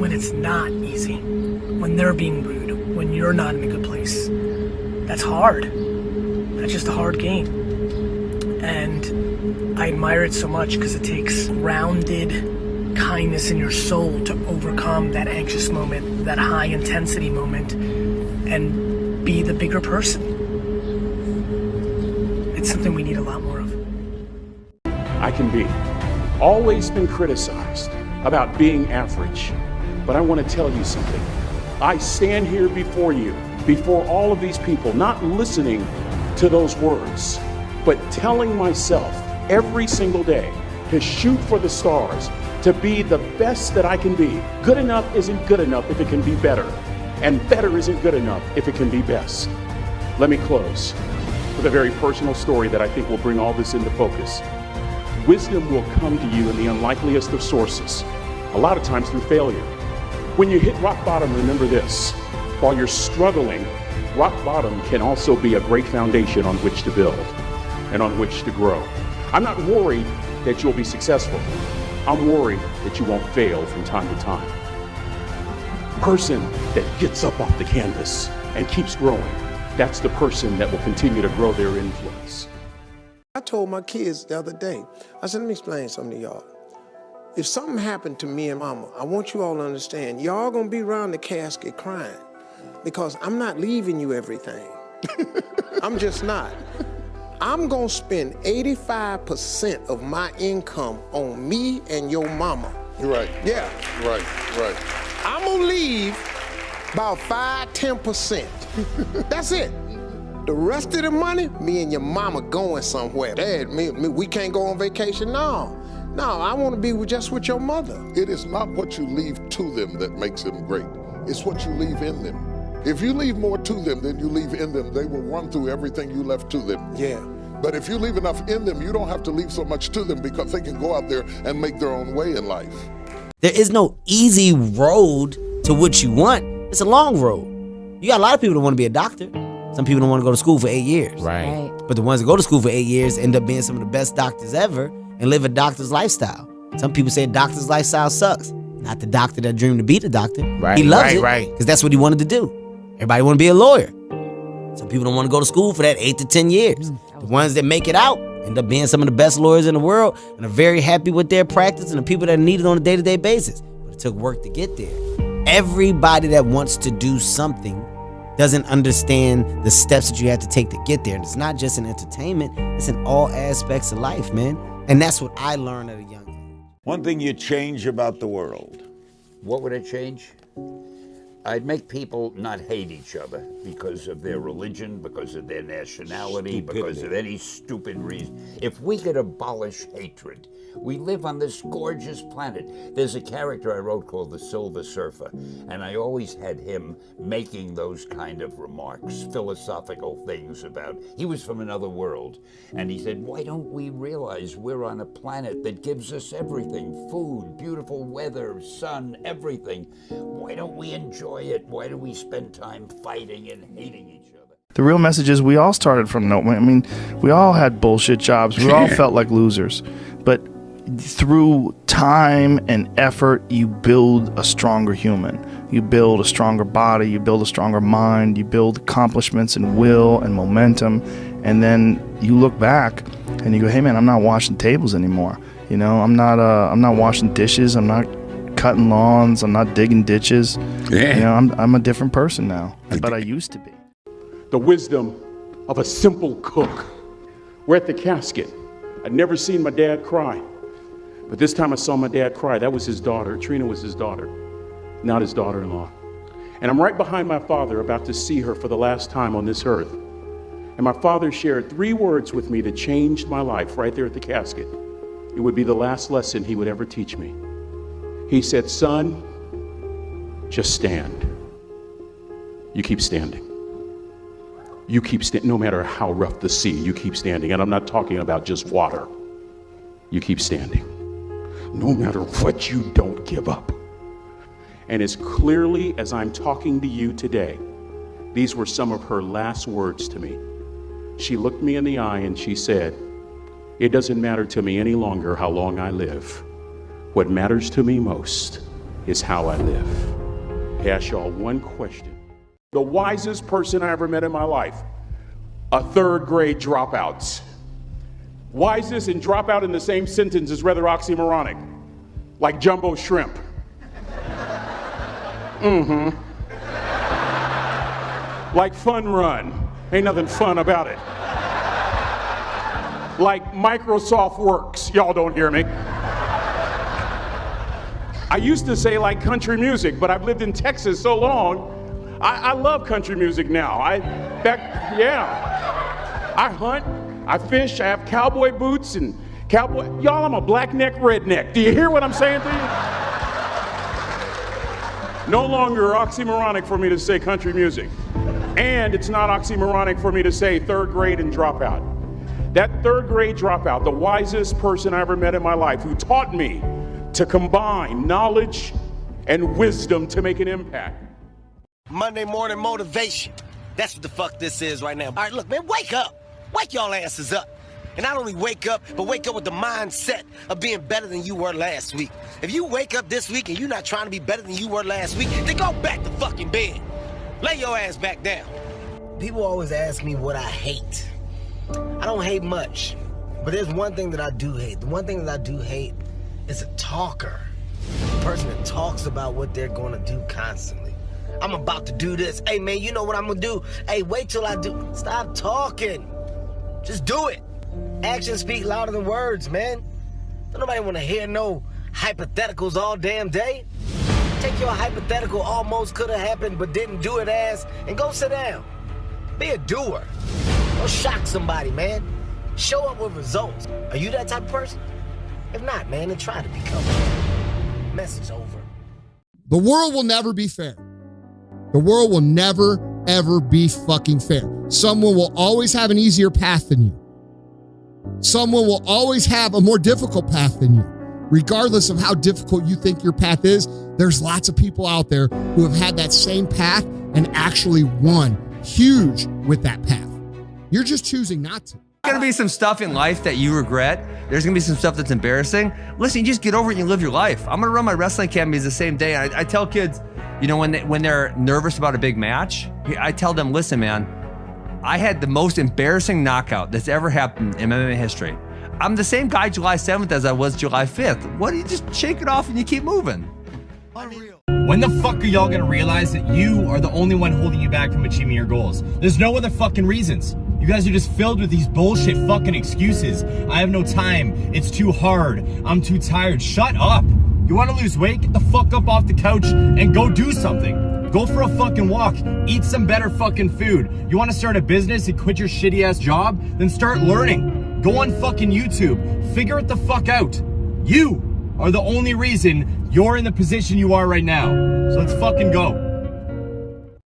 when it's not easy, when they're being rude, when you're not in a good place. That's hard. That's just a hard game. And I admire it so much because it takes rounded kindness in your soul to overcome that anxious moment, that high intensity moment, and be the bigger person. It's something we need a lot more of. I can be. Always been criticized about being average. But I want to tell you something. I stand here before you, before all of these people, not listening to those words, but telling myself every single day to shoot for the stars, to be the best that I can be. Good enough isn't good enough if it can be better, and better isn't good enough if it can be best. Let me close with a very personal story that I think will bring all this into focus. Wisdom will come to you in the unlikeliest of sources, a lot of times through failure. When you hit rock bottom, remember this. While you're struggling, rock bottom can also be a great foundation on which to build and on which to grow. I'm not worried that you'll be successful. I'm worried that you won't fail from time to time. Person that gets up off the canvas and keeps growing, that's the person that will continue to grow their influence. I told my kids the other day, I said, let me explain something to y'all. If something happened to me and mama, I want you all to understand, y'all gonna be around the casket crying because I'm not leaving you everything. I'm just not. I'm gonna spend 85% of my income on me and your mama. Right. Yeah. Right. I'm gonna leave about 5–10%. That's it. The rest of the money, me and your mama going somewhere. Dad, we can't go on vacation? No, I want to be just with your mother. It is not what you leave to them that makes them great. It's what you leave in them. If you leave more to them than you leave in them, they will run through everything you left to them. Yeah. But if you leave enough in them, you don't have to leave so much to them because they can go out there and make their own way in life. There is no easy road to what you want. It's a long road. You got a lot of people that want to be a doctor. Some people don't want to go to school for 8 years. Right. But the ones that go to school for 8 years end up being some of the best doctors ever and live a doctor's lifestyle. Some people say a doctor's lifestyle sucks. Not the doctor that dreamed to be the doctor. Right, he loves right. it because that's what he wanted to do. Everybody want to be a lawyer. Some people don't want to go to school for that 8 to 10 years. The ones that make it out end up being some of the best lawyers in the world and are very happy with their practice and the people that are needed on a day-to-day basis. But it took work to get there. Everybody that wants to do something doesn't understand the steps that you have to take to get there. And it's not just in entertainment, it's in all aspects of life, man. And that's what I learned at a young age. One thing you change about the world. What would it change? I'd make people not hate each other because of their religion, because of their nationality, because of any stupid reason. If we could abolish hatred, we live on this gorgeous planet. There's a character I wrote called the Silver Surfer, and I always had him making those kind of remarks, philosophical things about, he was from another world, and he said, why don't we realize we're on a planet that gives us everything, food, beautiful weather, sun, everything. Why don't we enjoy it? Why do we spend time fighting and hating each other? The real message is we all started from nowhere. I mean, we all had bullshit jobs. We all felt like losers. But through time and effort, you build a stronger human. You build a stronger body. You build a stronger mind. You build accomplishments and will and momentum. And then you look back and you go, hey, man, I'm not washing tables anymore. You know, I'm not washing dishes. I'm not cutting lawns. I'm not digging ditches. Yeah. You know, I'm a different person now, but I used to be. The wisdom of a simple cook. We're at the casket. I'd never seen my dad cry. But this time I saw my dad cry. That was his daughter. Trina was his daughter, not his daughter-in-law. And I'm right behind my father, about to see her for the last time on this earth. And my father shared 3 words with me that changed my life right there at the casket. It would be the last lesson he would ever teach me. He said, son, just stand. You keep standing. You keep standing, no matter how rough the sea, you keep standing. And I'm not talking about just water. You keep standing. No matter what, you don't give up. And as clearly as I'm talking to you today, these were some of her last words to me. She looked me in the eye and she said, it doesn't matter to me any longer how long I live. What matters to me most is how I live. I ask y'all one question. The wisest person I ever met in my life, a third grade dropout. Wisest and dropout in the same sentence is rather oxymoronic, like jumbo shrimp. Like fun run, ain't nothing fun about it. Like Microsoft Works, y'all don't hear me. I used to say like country music, but I've lived in Texas so long, I love country music now. I hunt, I fish, I have cowboy boots and cowboy, y'all, I'm a black neck redneck. Do you hear what I'm saying to you? No longer oxymoronic for me to say country music. And it's not oxymoronic for me to say third grade and dropout. That third grade dropout, the wisest person I ever met in my life, who taught me to combine knowledge and wisdom to make an impact. Monday morning motivation. That's what the fuck this is right now. All right, look, man, wake up. Wake y'all asses up. And not only wake up, but wake up with the mindset of being better than you were last week. If you wake up this week and you're not trying to be better than you were last week, then go back to fucking bed. Lay your ass back down. People always ask me what I hate. I don't hate much, but there's one thing that I do hate. The one thing that I do hate is a talker. A person that talks about what they're gonna do constantly. I'm about to do this. Hey, man, you know what I'm gonna do? Hey, wait till I do. Stop talking. Just do it. Actions speak louder than words, man. Don't nobody wanna hear no hypotheticals all damn day. Take your hypothetical almost could have happened but didn't do it ass and go sit down. Be a doer. Go shock somebody, man. Show up with results. Are you that type of person? If not, man, then try to become one. Message over. The world will never be fair. The world will never, ever be fucking fair. Someone will always have an easier path than you. Someone will always have a more difficult path than you. Regardless of how difficult you think your path is, there's lots of people out there who have had that same path and actually won huge with that path. You're just choosing not to. There's gonna be some stuff in life that you regret. There's gonna be some stuff that's embarrassing. Listen, you just get over it and you live your life. I'm gonna run my wrestling academies the same day. I tell kids, you know, when they're nervous about a big match, I tell them, listen, man, I had the most embarrassing knockout that's ever happened in MMA history. I'm the same guy July 7th as I was July 5th. What do you just shake it off and you keep moving? Unreal. When the fuck are y'all gonna realize that you are the only one holding you back from achieving your goals? There's no other fucking reasons. You guys are just filled with these bullshit fucking excuses. I have no time. It's too hard. I'm too tired. Shut up. You wanna lose weight? Get the fuck up off the couch and go do something. Go for a fucking walk. Eat some better fucking food. You wanna start a business and quit your shitty ass job? Then start learning. Go on fucking YouTube. Figure it the fuck out. You are the only reason you're in the position you are right now. So let's fucking go.